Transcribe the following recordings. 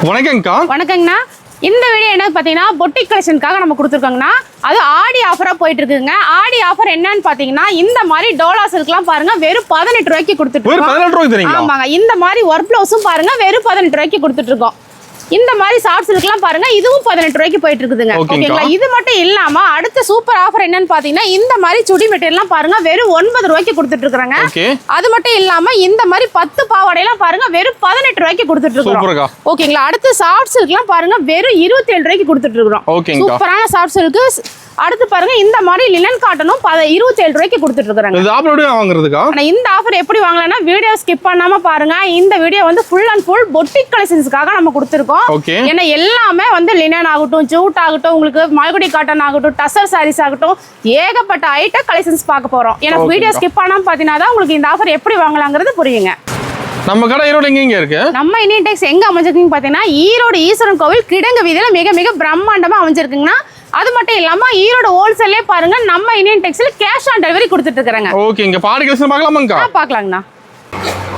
வணக்கங்கக்கா. வணக்கங்கண்ணா. இந்த வீடியோ என்ன பார்த்தீங்கன்னா பொட்டிக் கலெக்ஷனுக்காக நம்ம கொடுத்துருக்கோங்கண்ணா. அது ஆடி ஆஃபராக போயிட்டு இருக்குங்க. ஆடி ஆஃபர் என்னன்னு பார்த்தீங்கன்னா இந்த மாதிரி டோலா சில்க்லாம் பாருங்க வெறும் 18 ரூபாய்க்கு கொடுத்துட்டு இருக்கோம். ஆமாங்க. இந்த மாதிரி ஒர்க் ப்ளவுஸும் பாருங்க வெறும் 18 ரூபாய்க்கு கொடுத்துட்டு இருக்கோம். இந்த மாதிரி ஷார்ட் சில்க்லாம் பாருங்க இதுவும் 18 ரூபாய்க்கு போயிட்டு இருக்குதுங்க. ஓகேங்களா. இது மட்டும் இல்லாம அடுத்த சூப்பர் ஆஃபர் என்னன்னு பாத்தீங்கன்னா இந்த மாதிரி சுடி மெட்டீரியல்லாம் பாருங்க வெறும் 9 ரூபாய்க்கு கொடுத்துட்டு இருக்காங்க. அது மட்டும் இல்லாம இந்த மாதிரி 10 பாவாடைலாம் பாருங்க வெறும் 18 ரூபாய்க்கு கொடுத்துட்டு இருக்கோம். ஓகேங்களா. அடுத்து ஷார்ட் சில்க்லாம் பாருங்க வெறும் 27 ரூபாய்க்கு கொடுத்துட்டு இருக்கோம். சூப்பரான ஷார்ட் சில்க். அடுத்து பாருங்க இந்த மாதிரி லினன் காட்டனும் 27 ரூபாய்க்கு கொடுத்துட்டு இருக்காங்க. இந்த ஆஃபர் எப்படி வாங்கலாம்னா வீடியோ ஸ்கிப் பண்ணாம பாருங்க. இந்த வீடியோ வந்து ஃபுல் அண்ட் ஃபுல் பொட்டிக் கலெக்ஷன்ஸ்க்காக நம்ம கொடுத்துருக்கோம். ஏன்னா எல்லாமே வந்து லினன் ஆகட்டும், ஜூட் ஆகட்டும், உங்களுக்கு மல்குடி காட்டன் ஆகட்டும், டசர் சாரீஸ் ஆகட்டும், ஏகப்பட்ட ஐட்டம் கலெக்ஷன்ஸ் பார்க்க போறோம். ஏன்னா வீடியோ ஸ்கிப் பண்ணாம பாத்தீங்கன்னா தான் உங்களுக்கு இந்த ஆஃபர் எப்படி வாங்கலாங்கிறது புரியுங்க. நம்ம கடை ஈரோடு எங்க இருக்கு? நம்ம இந்தியன் டெக்ஸ் எங்க அமைஞ்சிருக்குன்னு பாத்தீங்கன்னா ஈரோடு ஈஸ்வரன் கோவில் கிடங்கு வீதியில மிக மிக பிரம்மாண்டமா அமைஞ்சிருக்குங்கன்னா. அது மட்டும் இல்லாம ஈரோடு ஹோல்சேல்லே பாருங்க நம்ம இந்தியன் டெக்ஸ்ல கேஷ் ஆன் டெலிவரி கொடுத்துட்டு இருக்காங்க. ஓகேங்க. பாடி கலெக்ஷன் பார்க்கலாமாங்கா? பார்க்கலாங்கண்ணா.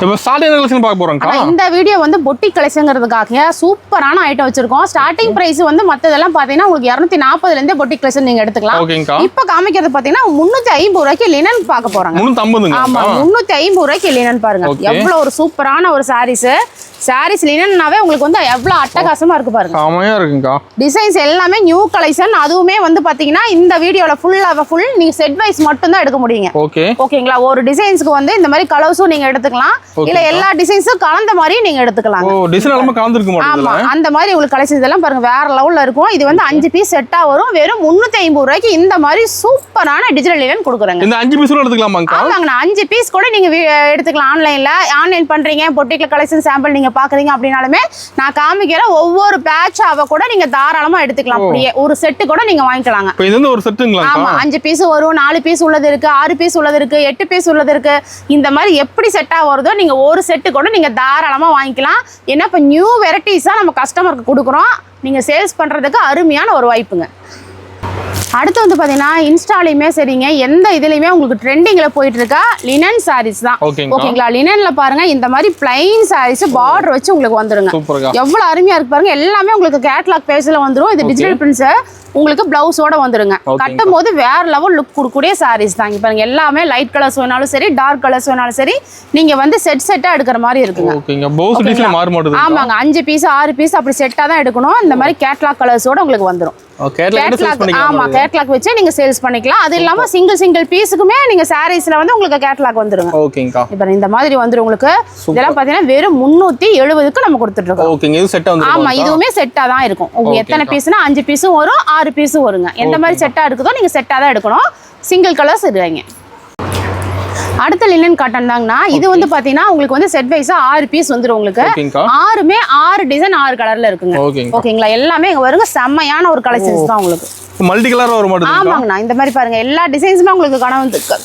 இப்போ ஸ்டார்டிங் கலெக்ஷன் பார்க்க போறோம்க்கா. இந்த வீடியோ வந்து பொட்டிக் கலெக்ஷன்ங்கிறதுக்காக சூப்பரான ஐட்டம் வச்சிருக்கோம். ஸ்டார்டிங் பிரைஸ் வந்து மத்ததெல்லாம் பாத்தீங்கன்னா உங்களுக்கு 240 ல இருந்தே பொட்டிக் கலெக்ஷன் நீங்க எடுத்துக்கலாம். இப்போ காமிக்கிறது பாத்தீங்கன்னா 350 ரூபாய்க்கு லினன் பார்க்க போறாங்க. 350. ஆமா 350 ரூபாய்க்கு லினன் பாருங்க. எவ்வளவு ஒரு சூப்பரான ஒரு சாரீஸ் லினன்னாவே உங்களுக்கு வந்து எவ்வளவு அட்டகாசமா இருக்கு பாருங்க. ஆமாயா இருக்குங்கா. டிசைன்ஸ் எல்லாமே நியூ கலெக்ஷன். அதுவுமே வந்து பாத்தீங்கன்னா இந்த வீடியோல ஃபுல் நீங்க செட் வைஸ் மட்டும் தான் எடுக்க முடியுங்க. ஓகேங்களா. ஒரு டிசைன்ஸ்க்கு வந்து இந்த மாதிரி கலர்ஸும் நீங்க எடுத்துக்கலாம். இல்ல எல்லா டிசைன்ஸும் கலந்த மாதிரி நீங்க எடுத்துக்கலாம். டிசைன் எல்லாமே கலந்திருக்கு மாட்டீங்களா? ஆமா அந்த மாதிரி உங்களுக்கு கலெக்ஷன்ஸ் எல்லாம் பாருங்க வேற லெவல்ல இருக்கும். இது வந்து 5 பீஸ் செட்டா வரும். வெறும் 350 ரூபாய்க்கு இந்த மாதிரி சூப்பரான டிஜிட்டல் லினன் கொடுக்குறாங்க. இந்த 5 பீஸ் எடுத்துக்கலாமாங்கா? ஆமாங்க. 5 பீஸ் கூட நீங்க எடுத்துக்கலாம். ஆன்லைன் பண்றீங்க பொட்டிக்ல கலெக்ஷன் சாம்பிள் நீங்க பாக்குறீங்க அப்படினாலுமே நான் காமிக்கிற ஒவ்வொரு பேட்சாவ கூட நீங்க தாராளமா எடுத்துக்கலாம். அப்படியே ஒரு செட் கூட நீங்க வாங்கிக்கலாங்க. இப்போ இது வந்து ஒரு செட்டுங்களா? ஆமா 5 பீஸ் வரும், 4 பீஸ் உள்ளது இருக்கு, 6 பீஸ் உள்ளது இருக்கு, 8 பீஸ் உள்ளது இருக்கு. இந்த மாதிரி எப்படி செட்டா வருதோ நீங்க ஒரு செட் கூட நீங்க தாராளமா வாங்கிக்கலாம். ஏன்னா இப்ப நியூ வெரைட்டிஸா நம்ம கஸ்டமருக்கு கொடுக்குறோம். நீங்க சேல்ஸ் பண்றதுக்கு அருமையான ஒரு வாய்ப்புங்க. அடுத்து வந்து பாத்தீங்கன்னா இன்ஸ்டாலையுமே சரிங்க எந்த இதுலயுமே உங்களுக்கு ட்ரெண்டிங்ல போயிட்டு இருக்கா லினன் சாரீஸ் தான். ஓகேங்களா. லினன்ல பாருங்க இந்த மாதிரி பிளைன் சாரீஸ் பார்டர் வச்சு உங்களுக்கு வந்துருங்க. எவ்வளவு அருமையா இருக்கு பாருங்க. எல்லாமே உங்களுக்கு கேட்லாக் பேஜ்ல வந்துரும். இது டிஜிட்டல் பிரிண்ட்ஸ் உங்களுக்கு பிளவுஸோட வந்துருங்க. கட்டும் போது வேற லெவல் லுக் கொடுக்கக்கூடிய சாரீஸ் தான். பாருங்க எல்லாமே லைட் கலர்ஸ் வேணாலும் சரி, டார்க் கலர்ஸ் வேணாலும் சரி, நீங்க வந்து செட்டா எடுக்கிற மாதிரி இருக்குங்க. ஆமாங்க. 5 பீஸ் 6 பீஸ் அப்படி செட்டா தான் எடுக்கணும். இந்த மாதிரி கேட்லாக் கலர்ஸோட உங்களுக்கு வந்துரும். கேட்லாக் வச்சு நீங்க சேல்ஸ் பண்ணிக்கலாம். அது இல்லாம சிங்கிள் பீஸுக்குமே நீங்க சாரீஸ்ல வந்து உங்களுக்கு கேட்லாக் வந்துருங்க. இப்போ இந்த மாதிரி வந்துரும் உங்களுக்கு. இதெல்லாம் பாத்தீங்கன்னா வெறும் 370க்கு நம்ம கொடுத்துட்டு இருக்கோம். ஆமா இதுவுமே செட்டா தான் இருக்கும். உங்களுக்கு எத்தனை பீஸ்னா 5 பீஸும் வரும், 6 பீஸும் வருங்க. எந்த மாதிரி செட்டா இருக்குதோ நீங்க செட்டா தான் எடுக்கணும். சிங்கிள் கலர்ஸ் இருவாங்க. அடுத்த லினன் காட்டன் தாங்கண்ணா. இது வந்து பாத்தீங்கன்னா உங்களுக்கு வந்து செட் வைஸா 6 பீஸ் வந்துரும். உங்களுக்கு 6மே 6 டிசைன் 6 கலர்ல இருக்குங்க. ஓகேங்களா. எல்லாமே இங்க வருங்க. செம்மையான ஒரு கலெக்ஷன்ஸ் தான் உங்களுக்கு. மல்டி கலர் வர மாட்டேங்குது. ஆமாங்கண்ணா. இந்த மாதிரி பாருங்க எல்லா டிசைன்ஸுமே உங்களுக்கு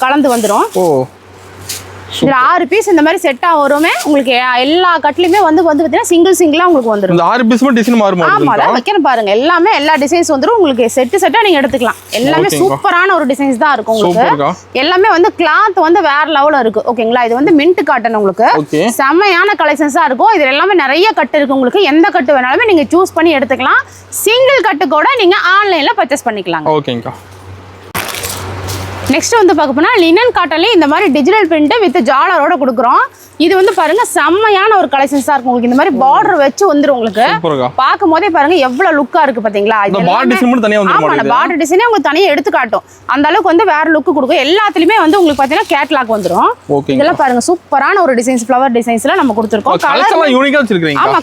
கலந்து வந்துரும். இதுல 6 பீஸ் இந்த மாதிரி செட்டா வருமே. உங்களுக்கு எல்லா கட்லயுமே வந்து பாத்தீங்கன்னா சிங்கிளா உங்களுக்கு வந்துரும். இந்த 6 பீஸ்மே டிசைன் மாறுமா? ஆமா அத வைக்கணும் பாருங்க. எல்லாமே எல்லா டிசைன்ஸ் வந்துரும். உங்களுக்கு செட்டா நீங்க எடுத்துக்கலாம். எல்லாமே சூப்பரான ஒரு டிசைன்ஸ் தான் இருக்கும் உங்களுக்கு. எல்லாமே வந்து கிளாத் வந்து வேற லெவல்ல இருக்கு. ஓகேங்களா. இது வந்து மின்ட் காட்டன் உங்களுக்கு. செமையான கலெக்ஷன்ஸா இருக்கும். இதுல எல்லாமே நிறைய கட்டு இருக்கு. உங்களுக்கு எந்த கட்டு வேணாலுமே நீங்க சூஸ் பண்ணி எடுத்துக்கலாம். சிங்கிள் கட்டு கூட நீங்க ஆன்லைன்ல பர்ச்சேஸ் பண்ணிக்கலாம். ஓகேங்கா. நெக்ஸ்ட் வந்து பார்க்க போனா லினன் காட்டன்லயே இந்த மாதிரி டிஜிட்டல் பிரிண்ட் வித் ஜாலரோட கொடுக்குறோம். இது வந்து பாருங்க செம்மையான ஒரு கலெக்ஷன்ஸா இருக்கும். உங்களுக்கு இந்த மாதிரி பார்டர் வச்சு வந்துரும். உங்களுக்கு பாக்கும் போதே பாருங்க எவ்வளவு லுக்கா இருக்கு பாத்தீங்களா. பார்டர் டிசைனே உங்களுக்கு தனியா எடுத்து காட்டும். அந்த அளவுக்கு வந்து வேற லுக் கொடுக்கும். எல்லாத்துலயுமே வந்து உங்களுக்கு பாத்தீங்கன்னா கேட்லாக் வந்துரும். இதெல்லாம் பாருங்க சூப்பரான ஒரு டிசைன்ஸ் ஃப்ளவர் டிசைன்ஸ்ல நம்ம கொடுத்துருக்கோம். ஆமா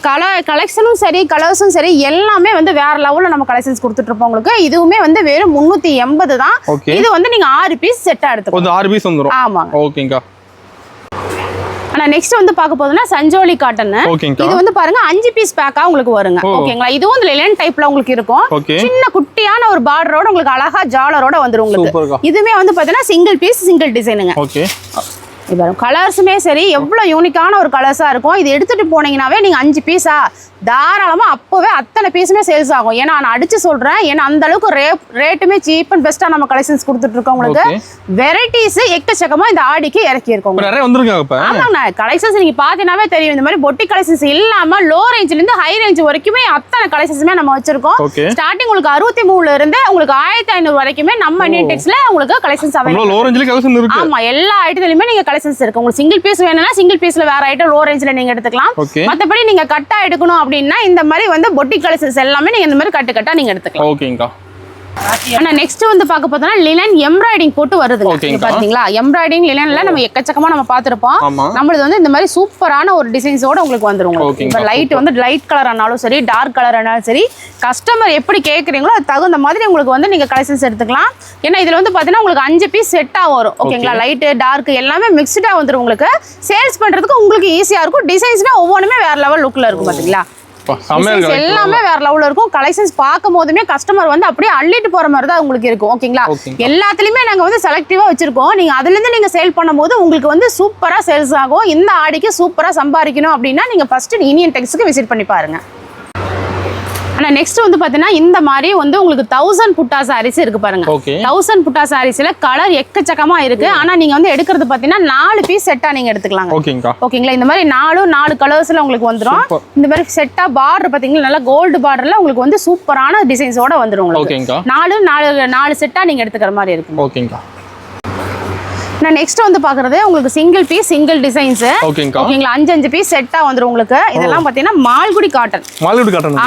கலெக்ஷனும் சரி கலர்ஸும் சரி எல்லாமே வந்து வேற லெவல்ல நம்ம கலெக்ஷன்ஸ் கொடுத்துட்டு இருப்போம். உங்களுக்கு இதுவுமே வந்து வெறும் 380 தான். இது வந்து நீங்க 6 பீஸ் செட்டா எடுத்துக்கலாம். 6 பீஸ் வந்துரும். ஆமா ஓகேங்கா. ஆனா நெக்ஸ்ட் வந்து பார்க்க போதுன்னா சஞ்சோலி காட்டன். இது வந்து பாருங்க 5 பீஸ் பேக்கா உங்களுக்கு வருங்க. ஓகேங்களா. இதுவும் லினன் டைப்ல உங்களுக்கு இருக்கும். சின்ன குட்டியான ஒரு பார்டரோட உங்களுக்கு அழகா ஜாலரோட வந்துரும் உங்களுக்கு. இதுமே வந்து பாத்தீங்கன்னா சிங்கிள் பீஸ் சிங்கிள் டிசைனுங்க. இப்போ கலர்ஸுமே சரி எவ்வளோ யூனிக்கான ஒரு கலர்ஸாக இருக்கும். இது எடுத்துகிட்டு போனீங்கன்னாவே நீங்கள் 5 பீஸா தாராளமாக அப்போவே அத்தனை பீஸுமே சேல்ஸ் ஆகும். ஏன்னா நான் அடித்து சொல்கிறேன், ஏன்னா அந்த அளவுக்கு ரேட்டுமே சீப் அண்ட் பெஸ்ட்டாக நம்ம கலெக்ஷன்ஸ் கொடுத்துட்ருக்கோம். உங்களுக்கு வெரைட்டிஸ் எக்கச்சக்கமாக இந்த ஆடிக்கு இறக்கியிருக்கோம். நிறைய வந்துருக்காங்க. ஆமாங்கண்ணா, கலெக்ஷன்ஸ் நீங்கள் பார்த்தீங்கன்னாவே தெரியும். இந்த மாதிரி பொட்டி கலெக்ஷன்ஸ் இல்லாமல் லோ ரேஞ்சிலேருந்து ஹை ரேஞ்ச் வரைக்குமே அத்தனை கலெக்ஷன்ஸுமே நம்ம வச்சிருக்கோம். ஸ்டார்டிங் உங்களுக்கு 63 இருந்து உங்களுக்கு 1500 வரைக்குமே நம்ம இந்தியன் டெக்ஸ்ல உங்களுக்கு கலெக்ஷன்ஸ் அவைலபிள். ஆமா, எல்லா ஐட்டத்துலயுமே நீங்க கலெக்ஷன்ஸ் இருக்கு. உங்களுக்கு சிங்கிள் பீஸ் வேணும்னா சிங்கிள் பீஸ்ல வேற ஐட்டம் லோ ரேஞ்சில நீங்க எடுத்துக்கலாம். மத்தபடி நீங்க கட்டா எடுக்கணும் அப்படின்னா இந்த மாதிரி வந்து பொட்டி கலெக்ஷன்ஸ் எல்லாமே நீங்க இந்த மாதிரி கட்டா நீங்க எடுத்துக்கலாம். ஓகேங்கா. ஆனா நெக்ஸ்ட் வந்து பார்க்க பார்த்தோம்னா லினன் எம்ப்ராய்டிங் போட்டு வருதுங்க. பாத்தீங்களா, எம்ப்ராய்டிங் லினன்ல நம்ம எக்கச்சக்கமா நம்ம பார்த்திருப்போம். நம்மளுது வந்து இந்த மாதிரி சூப்பரான ஒரு டிசைன்ஸோட உங்களுக்கு வந்துரும். இப்போ லைட் வந்து லைட் கலர் ஆனாலும் சரி, டார்க் கலர் ஆனாலும் சரி, கஸ்டமர் எப்படி கேட்குறீங்களோ அது தகுந்த மாதிரி உங்களுக்கு வந்து நீங்க கலெக்ஷன்ஸ் எடுத்துக்கலாம். ஏன்னா இதுல வந்து பாத்தீங்கன்னா உங்களுக்கு 5 பீஸ் செட்டா வரும். ஓகேங்களா, லைட்டு டார்க் எல்லாமே மிக்ஸ்டா வந்துரும். உங்களுக்கு சேல்ஸ் பண்றதுக்கு உங்களுக்கு ஈஸியா இருக்கும். டிசைன்ஸ்னா ஒவ்வொன்றுமே வேற லெவல் லுக்ல இருக்கும். பாத்தீங்களா, எல்லாமே வேற லெவல்ல இருக்கும். கலெக்ஷன்ஸ் பார்க்கும் போதுமே கஸ்டமர் வந்து அப்படியே அள்ளிட்டு போற மாதிரி தான் உங்களுக்கு இருக்கும். ஓகேங்களா, எல்லாத்துலயுமே நாங்க வந்து செலக்டிவா வச்சிருக்கோம். நீங்க அதுல இருந்து நீங்க சேல் பண்ணும்போது உங்களுக்கு வந்து சூப்பரா சேல்ஸ் ஆகும். இந்த ஆடிக்கு சூப்பரா சம்பாதிக்கணும் அப்படின்னா நீங்க ஃபர்ஸ்ட் இந்தியன் டெக்ஸ்க்கு விசிட் பண்ணி பாருங்க. ஆனா நெக்ஸ்ட் வந்து பாத்தீங்கன்னா இந்த மாதிரி வந்து உங்களுக்கு 1000 புட்டா சாரீஸ் இருக்கு பாருங்க. 1000 புட்டா சாரீஸ்ல கலர் எக்கச்சக்கமா இருக்கு. ஆனா நீங்க வந்து எடுக்கிறது பாத்தீங்கன்னா 4 பீஸ் செட்டா நீங்க எடுத்துக்கலாம். ஓகேங்களா, இந்த மாதிரி 4 கலர்ஸ்ல உங்களுக்கு வந்துரும். இந்த மாதிரி செட்டா பார்டர் பாத்தீங்கன்னா நல்லா கோல்டு பார்டர்ல உங்களுக்கு வந்து சூப்பரான டிசைன்ஸோட வந்துரும். உங்களுக்கு 4 செட்டா நீங்க எடுத்துக்கிற மாதிரி இருக்கும். ஓகேங்களா. நான் நெக்ஸ்ட் வந்து பாக்குறது உங்களுக்கு சிங்கிள் பீஸ் சிங்கிள் டிசைன்ஸ். ஓகேங்களா, 5 பீஸ் செட்டா வந்துரும் உங்களுக்கு. இதெல்லாம் பாத்தீங்கன்னா மால்குடி காட்டன்.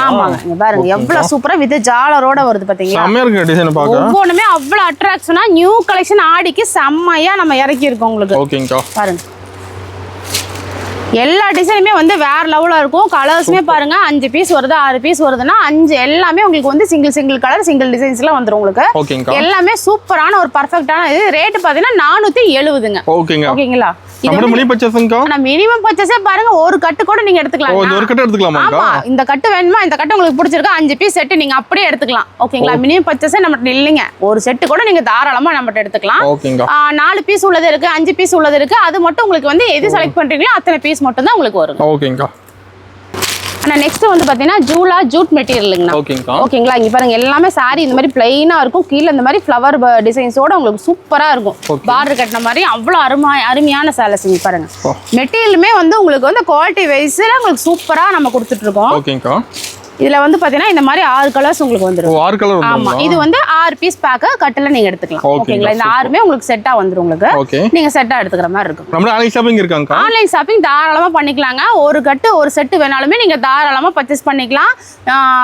ஆமாங்க, இங்க பாருங்க எவ்வளவு சூப்பரா வித் ஜாலரோட வருது பாத்தீங்களா. ஒவ்வொன்றுமே அவ்வளவு அட்ராக்ஷனா நியூ கலெக்ஷன் ஆடிக்கு செம்மையா நம்ம இறக்கி இருக்கோம் உங்களுக்கு. பாருங்க எல்லா டிசைனுமே வந்து வேற லெவலா இருக்கும். கலர்ஸுமே பாருங்க 5 பீஸ் வருது 6 பீஸ் வருதுன்னா 5 எல்லாமே உங்களுக்கு வந்து சிங்கிள் கலர் சிங்கிள் டிசைன்ஸ்ல வந்துரும் உங்களுக்கு. எல்லாமே சூப்பரான ஒரு பர்ஃபெக்ட்டான இது. ரேட் பாத்தீங்கன்னா 470ங்க. ஓகேங்களா, மினிமம் பர்ச்சேஸே பாருங்க ஒரு கட்டு கூட நீங்க எடுத்துக்கலாம். ஆமா, இந்த கட்டு வேணுமா, இந்த கட்டு உங்களுக்கு பிடிச்சிருக்கா, 5 பீஸ் செட் நீங்க அப்படியே எடுத்துக்கலாம். ஓகேங்களா, மினிமம் பர்ச்சேஸே நம்மகிட்ட இல்லைங்க. ஒரு செட்டு கூட நீங்க தாராளமா நம்மகிட்ட எடுத்துக்கலாம். 4 பீஸ் உள்ளது இருக்கு, 5 பீஸ் உள்ளது இருக்கு. அது மட்டும் உங்களுக்கு வந்து எது செலக்ட் பண்றீங்களோ அத்தனை பீஸ் மட்டும் தான் உங்களுக்கு வரும். ஓகேங்கா. ஆனா நெக்ஸ்ட் வந்து பாத்தீங்கன்னா ஜூட் மெட்டீரியலுங்கண்ணா. ஓகேங்களா, இங்க பாருங்க எல்லாமே சாரி இந்த மாதிரி பிளைனா இருக்கும். கீழே இந்த மாதிரி ஃப்ளவர் டிசைன்ஸோட உங்களுக்கு சூப்பரா இருக்கும். பார்டர் கட்டின மாதிரி அவ்வளவு அருமையான சாரீஸ். இங்க பாருங்க மெட்டீரியலுமே வந்து உங்களுக்கு வந்து குவாலிட்டி வைஸ்ல உங்களுக்கு சூப்பரா நம்ம கொடுத்துட்டு இருக்கோம். இதுல வந்து பாத்தீங்கன்னா இந்த மாதிரி 6 கலர்ஸ் உங்களுக்கு வந்துரும். 6 கலர். ஆமா, இது வந்து 6 பீஸ் பேக்க கட்டல நீங்க எடுத்துக்கலாம். ஓகேங்களா, இந்த 6மே உங்களுக்கு செட்டா வந்துரும். உங்களுக்கு நீங்க செட்டா எடுத்துக்கிற மாதிரி இருக்கும். நம்ம ஆன்லைன் ஷாப்பிங் இருக்காங்க. ஆன்லைன் ஷாப்பிங் தாராளமா பண்ணிக்கலாங்க. ஒரு கட்டு ஒரு செட் வேணாலுமே நீங்க தாராளமா பர்ச்சேஸ் பண்ணிக்கலாம்.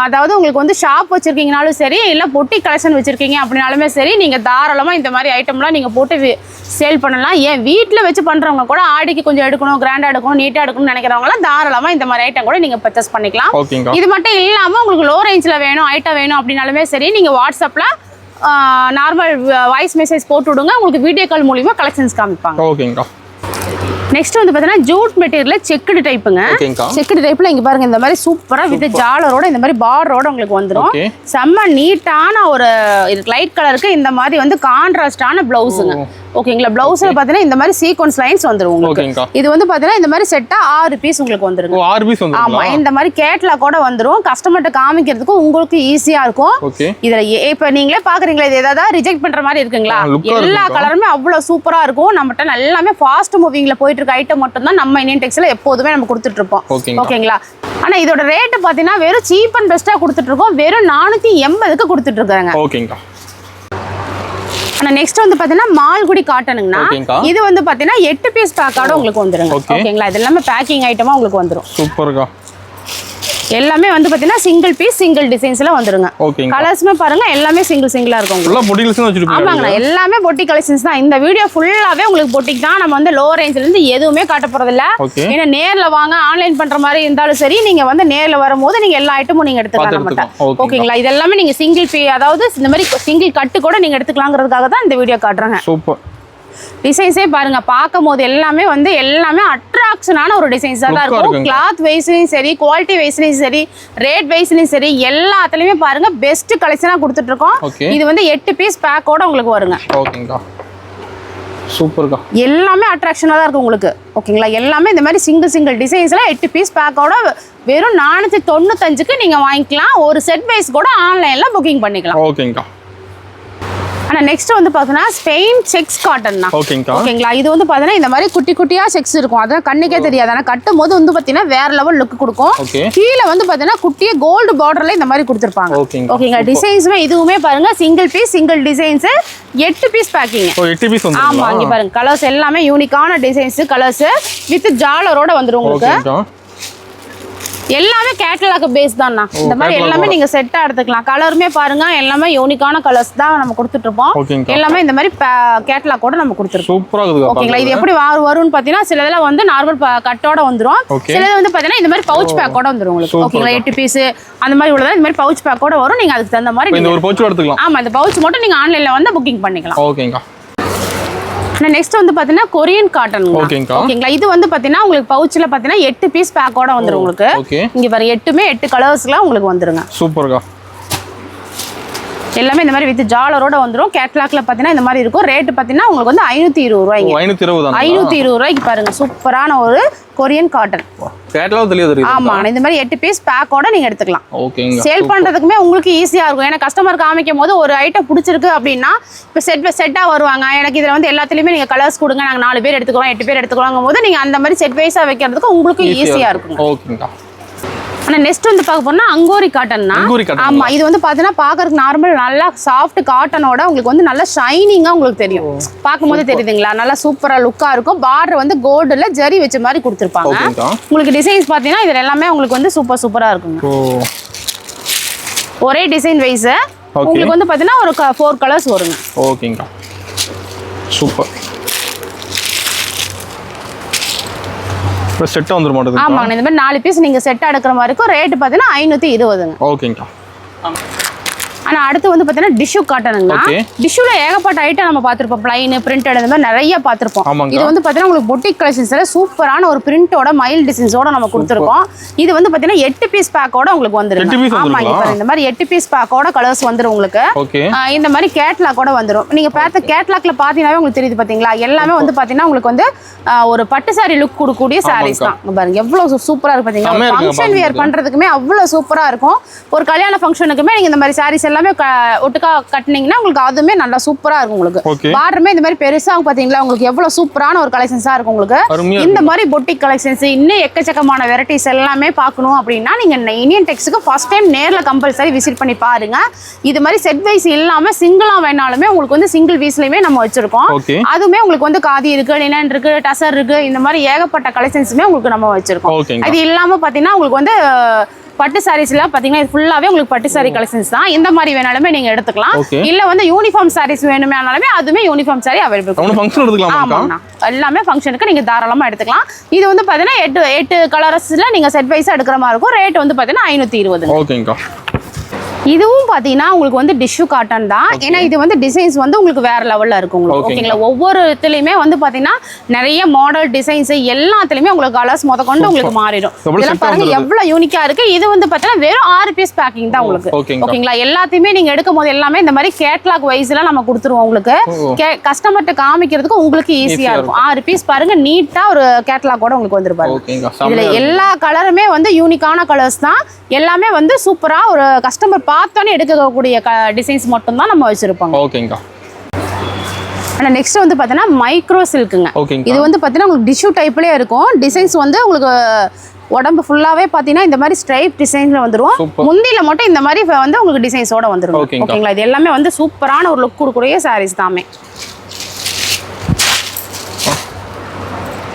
அதாவது உங்களுக்கு வந்து ஷாப் வச்சிருக்கீங்கனாலும் சரி, இல்ல பொட்டி கலெக்ஷன் வச்சிருக்கீங்க அப்படினாலுமே சரி, நீங்க தாராளமா இந்த மாதிரி ஐட்டம்லாம் நீங்க போட்டு சேல் பண்ணலாம். ஏன் வீட்டுல வச்சு பண்றவங்க கூட ஆடிக்கு கொஞ்சம் எடுக்கணும், கிராண்டா எடுக்கணும், நீட்டா எடுக்கணும்னு நினைக்கிறவங்க எல்லாம் தாராளமா இந்த மாதிரி ஐட்டம் கூட நீங்க பர்ச்சேஸ் பண்ணிக்கலாம். இது மட்டும் இல்லாம உங்களுக்கு லோ ரேஞ்ச்ல வேணும் ஐட்டம் வேணும் அப்படினாலுமே சரி, நீங்க வாட்ஸ்அப்ல நார்மல் வாய்ஸ் மெசேஜ் போட்டு விடுங்க. உங்களுக்கு வீடியோ கால் மூலமா கலெக்ஷன்ஸ் காமிப்பாங்க. ஓகேங்கா. நெக்ஸ்ட் வந்து பாத்தீங்கன்னா ஜூட் மெட்டீரியல்ல செக்குடு டைப்புங்க. செக்குடு டைப்ல இங்க பாருங்க இந்த மாதிரி சூப்பரா வித் ஜாலரோட இந்த மாதிரி பார்டரோட உங்களுக்கு வந்துரும். செம்ம நீட்டான ஒரு லைட் கலருக்கு இந்த மாதிரி வந்து கான்ட்ராஸ்டான பிளவுஸுங்க. ஓகேங்களா, பிளவுஸ்ல பாத்தீங்கன்னா இந்த மாதிரி சீக்வென்ஸ் லைன்ஸ் வந்துரும் உங்களுக்கு. இது வந்து பாத்தீங்கன்னா இந்த மாதிரி செட்டா 6 பீஸ் உங்களுக்கு வந்துருங்க. 6 பீஸ் வந்துரும். ஆமா, இந்த மாதிரி கேட்லாக் கூட வந்துரும். கஸ்டமர்ட்ட காமிக்கிறதுக்கு உங்களுக்கு ஈஸியா இருக்கும். இதுல இப்ப நீங்களே பாக்குறீங்களா, இது ஏதாவது ரிஜெக்ட் பண்ற மாதிரி இருக்குங்களா? எல்லா கலருமே அவ்வளவு சூப்பரா இருக்கும். நம்மகிட்ட எல்லாமே ஃபாஸ்ட் மூவிங்ல போயிட்டு இருக்க ஐட்டம் மட்டும் தான் நம்ம இந்தியன் டெக்ஸ்ல எப்போதுமே நம்ம கொடுத்துட்டு இருப்போம். ஓகேங்களா, ஆனா இதோட ரேட் பாத்தீங்கன்னா வெறும் சீப் அண்ட் பெஸ்டா கொடுத்துட்டு இருக்கோம். வெறும் 480க்கு கொடுத்துட்டு இருக்காங்க. ஓகேங்களா. ஆனா நெக்ஸ்ட் வந்து பாத்தீங்கன்னா மால்குடி காட்டனுங்கண்ணா. இது வந்து பாத்தீங்கன்னா 8 பீஸ் பேக்கோட உங்களுக்கு வந்துருங்க. ஓகேங்களா, இது எல்லாமே பேக்கிங் ஐட்டமா உங்களுக்கு வந்துரும். சூப்பர்க்கா. எல்லாமே வந்து பாத்தீங்கன்னா சிங்கிள் பீஸ் சிங்கிள் டிசைன்ஸ்ல வந்துருங்க. கலர்ஸ்மே பாருங்க எல்லாமே சிங்கிளா இருக்கும். ஃபுல்லா பொட்டி கலெக்ஷன் வச்சிருக்கீங்க. ஆமாங்க, எல்லாமே பொட்டி கலெக்ஷன்ஸ் தான். இந்த வீடியோ ஃபுல்லாவே உங்களுக்கு பொட்டிக் தான். நம்ம வந்து லோ ரேஞ்ச்ல இருந்து எதுவுமே காட்ட போறது இல்ல. ஏன்னா நேர்ல வாங்க, ஆன்லைன் பண்ற மாதிரி இருந்தாலும் சரி, நீங்க வந்து நேர்ல வரும்போது நீங்க எல்லா ஐட்டமும் நீங்க எடுத்துக்கலாம் நம்மட்ட. ஓகேங்களா, இது எல்லாமே நீங்க சிங்கிள் பீ, அதாவது இந்த மாதிரி சிங்கிள் கட்டு கூட நீங்க எடுத்துக்கலாங்கிறதுக்காக தான் இந்த வீடியோ காட்டுறேன். சூப்பர். டிசைன்ஸே பாருங்க, பார்க்கும் போது எல்லாமே வந்து எல்லாமே அட்ராக்ஷனான ஒரு டிசைன்ஸ் தான் இருக்கும். கிளாத் வைஸ்லயும் சரி, குவாலிட்டி வைஸ்லயும் சரி, ரேட் வைஸ்லயும் சரி, எல்லாத்துலயுமே பாருங்க பெஸ்ட் கலெக்ஷனா கொடுத்துட்டு இருக்கோம். இது வந்து 8 பீஸ் பேக்கோட உங்களுக்கு வருங்க. ஓகேங்களா. சூப்பர்க்கா. எல்லாமே அட்ராக்ஷனாக தான் இருக்கும் உங்களுக்கு. ஓகேங்களா, எல்லாமே இந்த மாதிரி சிங்கிள் டிசைன்ஸ்ல 8 பீஸ் பேக்கோட வெறும் 495க்கு நீங்க வாங்கிக்கலாம். ஒரு செட் வைஸ் கூட ஆன்லைன்ல புக்கிங் பண்ணிக்கலாம். ஓகேங்கா. ஆனால் நெக்ஸ்ட் வந்து பார்த்தீங்கன்னா ஸ்பெயின் செக்ஸ் காட்டன் தான். ஓகேங்கா. ஓகேங்களா, இது வந்து பார்த்தீங்கன்னா இந்த மாதிரி குட்டி குட்டியா செக்ஸ் இருக்கும். அதான் கண்ணுக்கே தெரியாது. ஆனால் கட்டும் போது வந்து பார்த்தீங்கன்னா வேற லெவல் லுக் கொடுக்கும். கீழே வந்து பார்த்தீங்கன்னா குட்டியே கோல்டு பார்டர்ல இந்த மாதிரி கொடுத்துருப்பாங்க. ஓகேங்களா, டிசைன்ஸுமே இதுவுமே பாருங்க single piece single designs 8 piece packing. 8 piece வந்து. ஆமா, இங்க பாருங்க கலர்ஸ் எல்லாமே யூனிக்கான டிசைன்ஸ் கலர்ஸ் வித் ஜாலரோட வந்துரும் உங்களுக்கு. எல்லாமே கேட்டலாக் பேஸ் தான்ண்ணா. இந்த மாதிரி எல்லாமே நீங்க செட்டா எடுத்துக்கலாம். கலருமே பாருங்க எல்லாமே யூனிக்கான கலர்ஸ் தான் நம்ம கொடுத்துட்டு இருப்போம். எல்லாமே இந்த மாதிரி கேட்டலாக் கூட நம்ம கொடுத்துருக்கோம். சூப்பரா இருக்குது. ஓகேங்களா, இது எப்படி வரும்னு பாத்தீங்கன்னா சில இதெல்லாம் வந்து நார்மல் கட்டோட வந்துரும். சிலது வந்து பாத்தீங்கன்னா இந்த மாதிரி பவுச் பேக்கோட வந்துரும் உங்களுக்கு. ஓகேங்களா, 8 பீஸ் அந்த மாதிரி உள்ளதா இந்த மாதிரி பவுச் பேக்கோட வரும். நீங்க அதுக்கு தகுந்த மாதிரி இந்த ஒரு பவுச் எடுத்துக்கலாம். ஆமா, இந்த பவுச் மட்டும் நீங்க ஆன்லைன்ல வந்து புக்கிங் பண்ணிக்கலாம். ஓகேங்க. நெக்ஸ்ட் வந்து பாத்தீங்கன்னா கொரியன் காட்டன். ஓகேங்களா, இது வந்து பாத்தீங்கன்னா உங்களுக்கு பவுச்ல பாத்தீங்கன்னா 8 பீஸ் பேக்கோட வந்துரும் உங்களுக்கு. இங்க பாருங்க 8 கலர்ஸ்ல உங்களுக்கு வந்துருங்க. சூப்பர்க்கா. எல்லாமே இந்த மாதிரி வித் ஜாலரோட வந்துரும். கேட்டலாக்ல பாத்தீங்கன்னா இந்த மாதிரி இருக்கும். ரேட் பாத்தீங்கன்னா உங்களுக்கு வந்து 520 ரூபாய்ங்க. 520 ரூபாய்க்கு பாருங்க சூப்பரான ஒரு கொரியன் காட்டன். கேட்டலாக் தெரியுது. ஆமா, இந்த மாதிரி 8 பீஸ் பேக்கோட நீங்க எடுத்துக்கலாம். ஓகேங்க. சேல் பண்றதுக்குமே உங்களுக்கு ஈஸியா இருக்கும். ஏன்னா கஸ்டமர் காமிக்கும் போது ஒரு ஐட்டம் பிடிச்சிருக்கு அப்படின்னா இப்போ செட்டா வருவாங்க. எனக்கு இதுல வந்து எல்லாத்துலயுமே நீங்க கலர்ஸ் கொடுங்க, நாங்க 4 பேர் எடுத்துக்கிறோம் 8 பேர் எடுத்துக்கிறோம் போது நீங்க அந்த மாதிரி செட் வைஸா வைக்கிறதுக்கு உங்களுக்கு ஈஸியா இருக்கும். ஓகேங்க. ஆனா நெக்ஸ்ட் வந்து பார்க்க போனா அங்கோரி காட்டன். ஆமா, இது வந்து பாத்தீங்கன்னா பாக்குறதுக்கு நார்மல் நல்லா சாஃப்ட் காட்டனோட உங்களுக்கு வந்து நல்லா ஷைனிங்கா உங்களுக்கு தெரியும். பார்க்கும்போது தெரியுதுங்களா, நல்லா சூப்பரா லுக்கா இருக்கும். பார்டர் வந்து கோல்டுல ஜரி வச்ச மாதிரி கொடுத்துருப்பாங்க. உங்களுக்கு டிசைன்ஸ் பாத்தீங்கன்னா இதுல எல்லாமே உங்களுக்கு வந்து சூப்பரா இருக்குங்க. ஒரே டிசைன் வைஸ் உங்களுக்கு வந்து பாத்தீங்கன்னா ஒரு 4 கலர்ஸ் வருங்க. ஓகேங்க. சூப்பர். செட் வந்துரும் மாட்டேங்குது. ஆமாங்க, இந்த மாதிரி 4 பீஸ் நீங்க செட் எடுக்கிற மாதிரி இருக்கும். ரேட் பாத்தீங்கன்னா 520ங்க. ஓகேங்க. ஆனா அடுத்து வந்து பாத்தீங்கன்னா டிஷ்யூ காட்டனுங்க. டிஷ்யூல ஏகப்பட்ட ஐட்டம் நம்ம பாத்திருப்போம். பிளைன் பிரிண்டட் இந்த மாதிரி நிறைய பாத்திருப்போம். இது வந்து பாத்தீங்கன்னா உங்களுக்கு பொட்டிக் கலெக்ஷன்ஸ்ல சூப்பரான ஒரு பிரிண்டோட மயில் டிசைன்ஸோட நம்ம கொடுத்துருக்கோம். இது வந்து பாத்தீங்கன்னா 8 பீஸ் பேக்கோட உங்களுக்கு வந்துரும். ஆமா, இந்த மாதிரி 8 பீஸ் பேக்கோட கலர்ஸ் வந்துரும் உங்களுக்கு. இந்த மாதிரி கேட்லாக்கோட வந்துரும். நீங்க பார்த்த கேட்லாக்ல பாத்தீங்கன்னாவே உங்களுக்கு தெரியுது பாத்தீங்களா, எல்லாமே வந்து பாத்தீங்கன்னா உங்களுக்கு வந்து ஒரு பட்டு சாரி லுக் கொடுக்கக்கூடிய சாரீஸ் தான். பாருங்க எவ்வளவு சூப்பரா இருக்கு பாத்தீங்கன்னா. ஃபங்க்ஷன் வியர் பண்றதுக்குமே அவ்வளவு சூப்பரா இருக்கும். ஒரு கல்யாண ஃபங்க்ஷனுக்குமே நீங்க இந்த மாதிரி சாரீஸ் எல்லாமே ஒட்டுக்கா கட்டினீங்கன்னா உங்களுக்கு அதுவுமே நல்லா சூப்பரா இருக்கும் உங்களுக்கு. பார்டருமே இந்த மாதிரி பெருசா பாத்தீங்களா, உங்களுக்கு எவ்வளவு சூப்பரான ஒரு கலெக்ஷன்ஸா இருக்கும் உங்களுக்கு. இந்த மாதிரி பொட்டிக் கலெக்ஷன்ஸ் இன்னும் எக்கச்சக்கமான வெரைட்டிஸ் எல்லாமே பார்க்கணும் அப்படின்னா நீங்க இந்தியன் டெக்ஸ்க்கு ஃபர்ஸ்ட் டைம் நேர்ல கம்பல்சரி விசிட் பண்ணி பாருங்க. இது மாதிரி செட் வைஸ் இல்லாம சிங்கிளா வேணாலுமே உங்களுக்கு வந்து சிங்கிள் பீஸ்லயுமே நம்ம வச்சிருக்கோம். அதுவுமே உங்களுக்கு வந்து காதி இருக்கு, லினன் இருக்கு, டசர் இருக்கு, இந்த மாதிரி ஏகப்பட்ட கலெக்ஷன்ஸுமே உங்களுக்கு நம்ம வச்சிருக்கோம். இது இல்லாம பாத்தீங்கன்னா உங்களுக்கு வந்து பட்டு சாரீஸ்ல பாத்தீங்கன்னா இது ஃபுல்லாவே உங்களுக்கு பட்டு சாரி கலெக்ஷன்ஸ் தான். இந்த மாதிரி வேணாலுமே நீங்க எடுத்துக்கலாம். இல்ல வந்து யூனிஃபார்ம் சாரீஸ் வேணுமேனாலுமே அதுமே யூனிஃபார்ம் சாரி அவைலபிள். ஃபங்க்ஷன் எடுத்துக்கலாம். ஆமாண்ணா, எல்லாமே ஃபங்க்ஷனுக்கு நீங்க தாராளமா எடுத்துக்கலாம். இது வந்து பாத்தீங்கன்னா 8 கலர்ஸ்ல நீங்க செட் வைஸா எடுக்கிற மாதிரி இருக்கும். ரேட் வந்து பாத்தீங்கன்னா 520. ஓகேங்கா. இதுவும் பாத்தீங்கன்னா உங்களுக்கு வந்து டிஷ்யூ காட்டன் தான். ஏன்னா இது வந்து டிசைன்ஸ் வந்து உங்களுக்கு வேற லெவல்ல இருக்கும் உங்களுக்கு. ஓகேங்களா, ஒவ்வொரு இதுலயுமே வந்து பாத்தீங்கன்னா நிறைய மாடல் டிசைன்ஸ் எல்லாத்துலயுமே உங்களுக்கு கலர்ஸ் கொண்டு உங்களுக்கு மாறிடும். இதெல்லாம் பாருங்க எவ்வளவு யூனிக்கா இருக்கு. இது வந்து பாத்தீங்கன்னா வெறும் 6 பீஸ் பேக்கிங் தான் உங்களுக்கு. ஓகேங்களா, எல்லாத்தையுமே நீங்க எடுக்கும் போது எல்லாமே இந்த மாதிரி கேட்லாக் வைஸ்ல நம்ம கொடுத்துருவோம் உங்களுக்கு. கஸ்டமர்ட்ட காமிக்கிறதுக்கு உங்களுக்கு ஈஸியா இருக்கும். 6 பீஸ் பாருங்க நீட்டா ஒரு கேட்லாக்கோட உங்களுக்கு வந்துருப்பாங்க. இதுல எல்லா கலருமே வந்து யூனிக்கான கலர்ஸ் தான். எல்லாமே வந்து சூப்பரா ஒரு கஸ்டமர் பார்த்தோன்னே எடுக்கக்கூடிய டிசைன்ஸ் மட்டும் தான் நம்ம வச்சிருப்போம். ஓகேங்க. ஆனா நெக்ஸ்ட் வந்து பாத்தீங்கன்னா மைக்ரோ சில்க்குங்க. இது வந்து பாத்தீங்கன்னா உங்களுக்கு டிஷ்யூ டைப்லயே இருக்கும். டிசைன்ஸ் வந்து உங்களுக்கு உடம்பு ஃபுல்லாவே பாத்தீங்கன்னா இந்த மாதிரி ஸ்ட்ரைப் டிசைன்ல வந்துரும். முந்தில மட்டும் இந்த மாதிரி வந்து உங்களுக்கு டிசைன்ஸோட வந்துரும். ஓகேங்களா, இது எல்லாமே வந்து சூப்பரான ஒரு லுக் கொடுக்கக்கூடிய சாரீஸ் தாமே.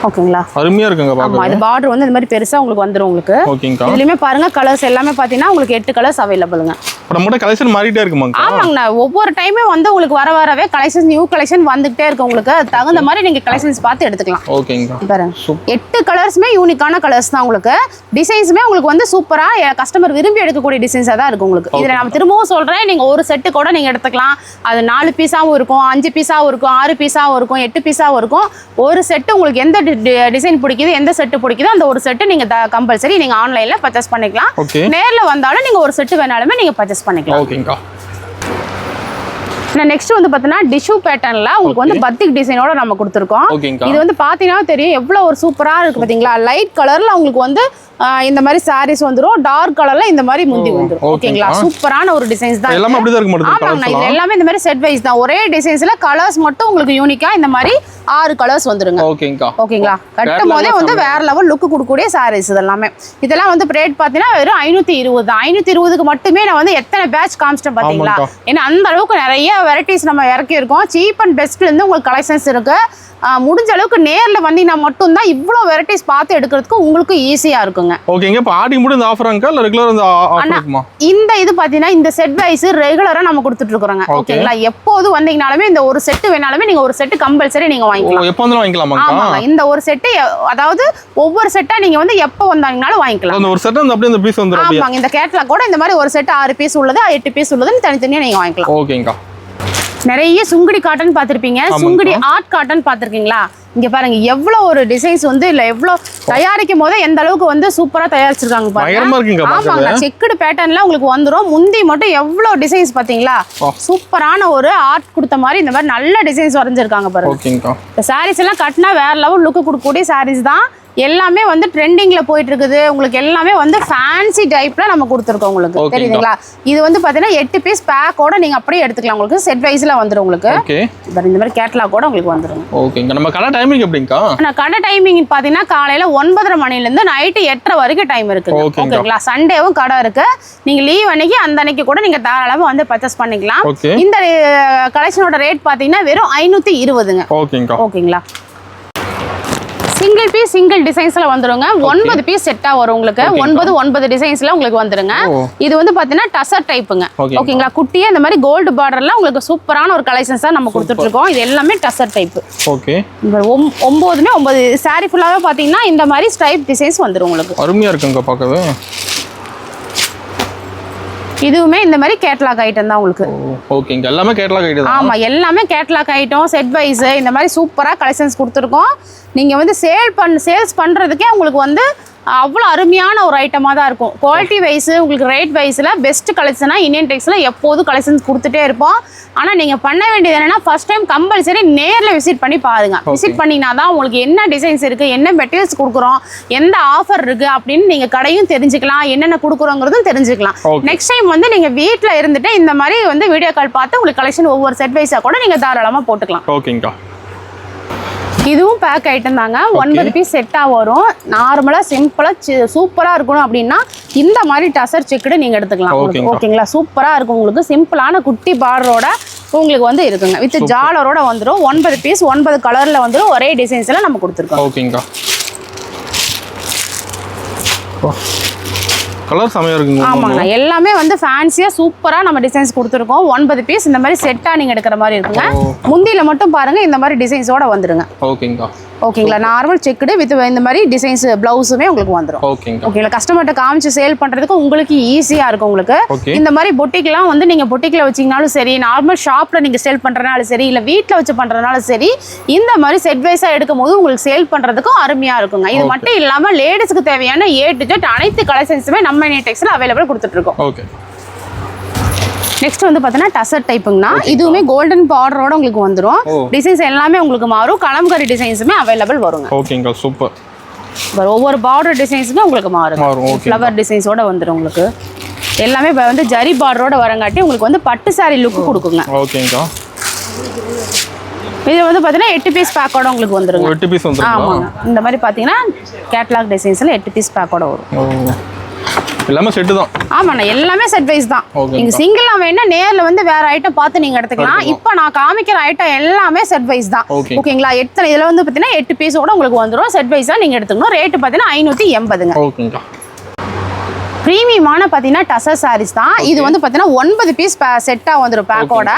ஓகேங்களா, அருமையா இருக்குங்க பாருங்க. ஆமா, இது பார்டர் வந்து இந்த மாதிரி பெருசா உங்களுக்கு வந்துரும் உங்களுக்கு. ஓகேங்க. இதுலயுமே பாருங்க கலர்ஸ் எல்லாமே பாத்தீங்கன்னா உங்களுக்கு 8 கலர்ஸ் அவைலபிள்ங்க. நம்மட்ட கலெக்ஷன் மாறிட்டே இருக்குமாங்க. ஆமாங்கண்ணா, ஒவ்வொரு டைமே வந்து உங்களுக்கு வரவே கலெக்ஷன் நியூ கலெக்ஷன் வந்துட்டே இருக்கு உங்களுக்கு. அது தகுந்த மாதிரி நீங்க கலெக்ஷன்ஸ் பார்த்து எடுத்துக்கலாம். ஓகேங்க. பாருங்க 8 கலர்ஸ்மே யூனிக்கான கலர்ஸ் தான் உங்களுக்கு. டிசைன்ஸ்மே உங்களுக்கு வந்து சூப்பரா கஸ்டமர் விரும்பி எடுக்கக்கூடிய டிசைன்ஸா தான் இருக்கு உங்களுக்கு. இதுல நான் திரும்பவும் சொல்றேன், நீங்க ஒரு செட்டு கூட நீங்க எடுத்துக்கலாம். அது 4 பீஸாவும் இருக்கும், 5 பீஸாவும் இருக்கும், 6 பீஸாவும் இருக்கும், 8 பீஸாவும் இருக்கும். ஒரு செட்டு உங்களுக்கு எந்த டிசைன் பிடிக்குது, எந்த செட்டு பிடிக்குதோ அந்த ஒரு செட்டு நீங்க கம்பல்சரி நீங்க ஆன்லைன்ல பர்ச்சேஸ் பண்ணிக்கலாம். நேர்ல வந்தாலும் நீங்க ஒரு செட்டு வேணாலுமே நீங்க பர்ச்சேஸ் பண்ணிக்கலாம். ஓகேங்கா. நெக்ஸ்ட் வந்து பாத்தீங்கன்னா டிஷ்யூ பேட்டர்ன்ல உங்களுக்கு வந்து பத்திக் டிசைனோட நம்ம கொடுத்துருக்கோம். இது வந்து பாத்தீங்கன்னா தெரியும் எவ்வளவு ஒரு சூப்பரா இருக்கு பாத்தீங்களா. லைட் கலர்ல உங்களுக்கு வந்து இந்த மாதிரி சாரீஸ் வந்துரும். டார்க் கலர்ல இந்த மாதிரி முந்தி வந்துரும். ஓகேங்களா, சூப்பரான ஒரு டிசைன்ஸ் தான். எல்லாமே அப்படிதான் இருக்க மாட்டேங்குது. ஆமாங்க, இது எல்லாமே இந்த மாதிரி செட் வைஸ் தான். ஒரே டிசைன்ஸ்ல கலர்ஸ் மட்டும் உங்களுக்கு யூனிக்கா இந்த மாதிரி 6 கலர்ஸ் வந்துருங்க. ஓகேங்களா, கட்டும் போதே வந்து வேற லெவல் லுக் கொடுக்கக்கூடிய சாரீஸ் இதெல்லாம் வந்து ரேட் பாத்தீங்கன்னா வெறும் 520 தான். 520க்கு மட்டுமே நான் வந்து எத்தனை பேட்ச் காமிச்சிட்டேன் பாத்தீங்களா. ஏன்னா அந்த அளவுக்கு நிறைய வெரைட்டிஸ் நம்ம இறக்கி இருக்கோம். சீப் அண்ட் பெஸ்ட்ல இருந்து உங்களுக்கு கலெக்ஷன்ஸ் இருக்கு. முடிஞ்ச அளவுக்கு நேர்ல வந்தீங்கன்னா மட்டும் தான் இவ்ளோ வெரைட்டிஸ் பார்த்து எடுக்கிறதுக்கு உங்களுக்கு ஈஸியா இருக்குங்க. ஓகேங்க, இப்போ ஆடி முடி இந்த ஆஃபர் அங்க இல்ல ரெகுலரா இந்த ஆஃபர் இருக்குமா? இந்த இது பாத்தீங்கன்னா இந்த செட் வைஸ் ரெகுலரா நம்ம கொடுத்துட்டு இருக்கோங்க. ஓகேங்களா, எப்போது வந்தீங்கனாலுமே இந்த ஒரு செட் வேணாலுமே நீங்க ஒரு செட் கம்பல்சரி நீங்க வாங்கிக்கலாம். எப்போ வந்தாலும் வாங்கிக்கலாமா? ஆமாங்க, இந்த ஒரு செட் அதாவது ஒவ்வொரு செட்டா நீங்க வந்து எப்போ வந்தாங்கனாலும் வாங்கிக்கலாம். அந்த ஒரு செட் அந்த அப்படியே இந்த பீஸ் வந்துரும். ஆமாங்க, இந்த கேட்டலாக் கூட இந்த மாதிரி ஒரு செட் 6 பீஸ் உள்ளது 8 பீஸ் உள்ளதுன்னு தனித்தனியா நீங்க வாங்கிக்கலாம். ஓகேங்க. நிறைய சுங்குடி காட்டன் பார்த்திருப்பீங்க. சுங்குடி ஆர்ட் காட்டன் பார்த்திருக்கீங்களா? இங்க பாருங்க எவ்வளவு ஒரு டிசைன்ஸ் வந்து இல்ல எவ்வளவு தயாரிக்கும் போதே எந்த அளவுக்கு வந்து சூப்பரா தயாரிச்சிருக்காங்க பாருங்க. ஆமாங்க, செக்குடு பேட்டர்ன்ல உங்களுக்கு வந்துரும். முந்தி மட்டும் எவ்வளவு டிசைன்ஸ் பாத்தீங்களா. சூப்பரான ஒரு ஆர்ட் கொடுத்த மாதிரி இந்த மாதிரி நல்ல டிசைன்ஸ் வரைஞ்சிருக்காங்க பாருங்க. இந்த சாரீஸ் எல்லாம் கட்டினா வேற லெவல் லுக் கொடுக்கக்கூடிய சாரீஸ் தான். எல்லாமே வந்து ட்ரெண்டிங்ல போயிட்டு இருக்குது. உங்களுக்கு எல்லாமே வந்து ஃபேன்சி டைப்ல நம்ம கொடுத்துருக்கோம். உங்களுக்கு தெரியுதுங்களா? இது வந்து பாத்தீங்கன்னா 8 பீஸ் பேக்கோட நீங்க அப்படியே எடுத்துக்கலாம். உங்களுக்கு செட் வைஸ்ல வந்துரும். உங்களுக்கு இந்த மாதிரி கேட்டலாக் கூட உங்களுக்கு வந்துரும். ஓகேங்க. நம்ம கடை டைமிங் எப்படிங்கா? நான் கடை டைமிங் பாத்தீங்கன்னா காலையில 9:30 மணில இருந்து நைட் 8:30 வரைக்கும் டைம் இருக்கு. ஓகேங்களா, சண்டேவும் கடை இருக்கு. நீங்க லீவ் அன்னைக்கு அந்த அன்னைக்கு கூட நீங்க தாராளமா வந்து பர்ச்சேஸ் பண்ணிக்கலாம். இந்த கலெக்ஷனோட ரேட் பாத்தீங்கன்னா வெறும் 520ங்க. ஓகேங்களா, சிங்கிள் பீஸ் சிங்கிள் டிசைன்ஸ்ல வந்துருங்க. 9 பீஸ் செட்டா வரும் உங்களுக்கு. 9 டிசைன்ஸ்ல உங்களுக்கு வந்துருங்க. இது வந்து பாத்தீங்கன்னா டசர் டைப்புங்க. ஓகேங்களா, குட்டியா இந்த மாதிரி கோல்டு பார்டர்ல உங்களுக்கு சூப்பரான ஒரு கலெக்ஷன்ஸ் தான் நம்ம கொடுத்துட்டு இருக்கோம். இது எல்லாமே டசர் டைப். ஓகே, 9 சாரி ஃபுல்லாவே பாத்தீங்கன்னா இந்த மாதிரி ஸ்ட்ரைப் டிசைன்ஸ் வந்துரும் உங்களுக்கு. அருமையா இருக்குங்க பார்க்கவே. இதுவுமே இந்த மாதிரி கேட்டலாக் ஐட்டம் தான் உங்களுக்கு. ஓகேங்க, எல்லாமே கேட்டலாக் ஐட்டம் தான். ஆமா, எல்லாமே கேட்டலாக் ஐட்டம் செட் வைஸ் இந்த மாதிரி சூப்பரா கலெக்ஷன்ஸ் கொடுத்துருக்கோம். நீங்க வந்து சேல்ஸ் பண்றதுக்கே உங்களுக்கு வந்து அவ்வளோ அருமையான ஒரு ஐட்டமாக தான் இருக்கும். குவாலிட்டி வைஸ் உங்களுக்கு ரேட் வைஸில் பெஸ்ட் கலெக்ஷனாக இந்தியன் டெக்ஸில் எப்போதும் கலெக்ஷன்ஸ் கொடுத்துட்டே இருப்போம். ஆனால் நீங்கள் பண்ண வேண்டியது என்னென்னா ஃபர்ஸ்ட் டைம் கம்பல்சரி நேரில் விசிட் பண்ணி பாருங்க. விசிட் பண்ணிங்கன்னா தான் உங்களுக்கு என்ன டிசைன்ஸ் இருக்குது, என்ன மெட்டீரியல்ஸ் கொடுக்குறோம், எந்த ஆஃபர் இருக்குது அப்படின்னு நீங்கள் கடையும் தெரிஞ்சுக்கலாம், என்னென்ன கொடுக்குறோங்கிறதும் தெரிஞ்சுக்கலாம். நெக்ஸ்ட் டைம் வந்து நீங்கள் வீட்டில் இருந்துட்டு இந்த மாதிரி வந்து வீடியோ கால் பார்த்து உங்களுக்கு கலெக்ஷன் ஒவ்வொரு செட் வைஸாக கூட நீங்கள் தாராளமாக போட்டுக்கலாம். ஓகேங்கா, இதுவும் பேக் ஐட்டம் தாங்க. 9 பீஸ் செட்டாக வரும். நார்மலாக சிம்பிளாக சூப்பராக இருக்கணும் அப்படின்னா இந்த மாதிரி டசர் செக்குடு நீங்கள் எடுத்துக்கலாம். ஓகேங்களா, சூப்பராக இருக்கும். உங்களுக்கு சிம்பிளான குட்டி பார்டரோட உங்களுக்கு வந்து இருக்குங்க. வித் ஜாலரோட வந்துடும். 9 பீஸ் 9 கலரில் வந்துடும். ஒரே டிசைன்ஸில் நம்ம கொடுத்துருக்கோம். ஓகேங்கா, கலர் செமையா இருக்குங்க. ஆமாங்க, எல்லாமே வந்து ஃபேன்சியா சூப்பரா நம்ம டிசைன்ஸ் கொடுத்துருக்கோம். 9 பீஸ் இந்த மாதிரி செட்டா நீங்க எடுக்கிற மாதிரி இருக்குங்க. முந்தியில மட்டும் பாருங்க இந்த மாதிரி டிசைன்ஸோட வந்துருங்க. ஓகேங்களா, நார்மல் செக்குடு வித் இந்த மாதிரி டிசைன்ஸ் பிளவுஸுமே உங்களுக்கு வந்துடும். ஓகேங்களா, கஸ்டமர்கிட்ட காமிச்சு சேல் பண்றதுக்கு உங்களுக்கு ஈஸியா இருக்கும். உங்களுக்கு இந்த மாதிரி பொட்டிக்லாம் வந்து நீங்க பொட்டிக்ல வச்சீங்கனாலும் சரி, நார்மல் ஷாப்ல நீங்க சேல் பண்றதுனாலும் சரி, இல்ல வீட்டுல வச்சு பண்றதுனாலும் சரி, இந்த மாதிரி செட் வைஸா எடுக்கும் போது உங்களுக்கு சேல் பண்றதுக்கும் அருமையா இருக்குங்க. இது மட்டும் இல்லாம லேடிஸ்க்கு தேவையான A to Z அனைத்து கலெக்ஷன்ஸுமே நம்ம இந்தியன் டெக்ஸ்ல அவைலபிள் கொடுத்துட்டு இருக்கோம். நெக்ஸ்ட் வந்து பார்த்தீங்கன்னா டசர் டைப்புங்கண்ணா. இதுவுமே கோல்டன் பார்டரோட உங்களுக்கு வந்துடும். டிசைன்ஸ் எல்லாமே உங்களுக்கு மாறும். கலம்கரி டிசைன்ஸுமே அவைலபிள் வருங்க. ஓகேங்க, சூப்பர். ஒவ்வொரு பார்டர் டிசைன்ஸுமே உங்களுக்கு மாறும். ஃப்ளவர் டிசைன்ஸோட வந்துடும். உங்களுக்கு எல்லாமே இப்போ வந்து ஜரி பார்டரோட வரங்காட்டி உங்களுக்கு வந்து பட்டு சாரி லுக் கொடுக்குங்க. ஓகேங்க, இது வந்து பார்த்தீங்கன்னா 8 பீஸ் பேக்கோட உங்களுக்கு வந்துருங்க. 8 பீஸ் வந்துரும். ஆமாங்க, இந்த மாதிரி பார்த்தீங்கன்னா கேட்லாக் டிசைன்ஸ்ல 8 பீஸ் பேக்கோட வரும். எல்லாமே செட் தான். ஆமாண்ணா, எல்லாமே செட் வைஸ் தான். நீங்க சிங்கிளா வேணா நேர்ல வந்து வேற ஐட்டம் பார்த்து நீங்க எடுத்துக்கலாம். இப்போ நான் காமிக்கிற ஐட்டம் எல்லாமே செட் வைஸ் தான். ஓகேங்களா, இதுல வந்து பாத்தீங்கன்னா 8 பீஸோட உங்களுக்கு வந்துடும். செட் வைஸா நீங்க எடுத்துக்கணும். ரேட் பாத்தீங்கன்னா 580ங்க. ஓகேங்க, பிரீமியமான பார்த்தீங்கன்னா டசர் சாரீஸ் தான். இது வந்து பார்த்தீங்கன்னா 9 பீஸ் செட்டாக வந்துடும் பேக்கோட.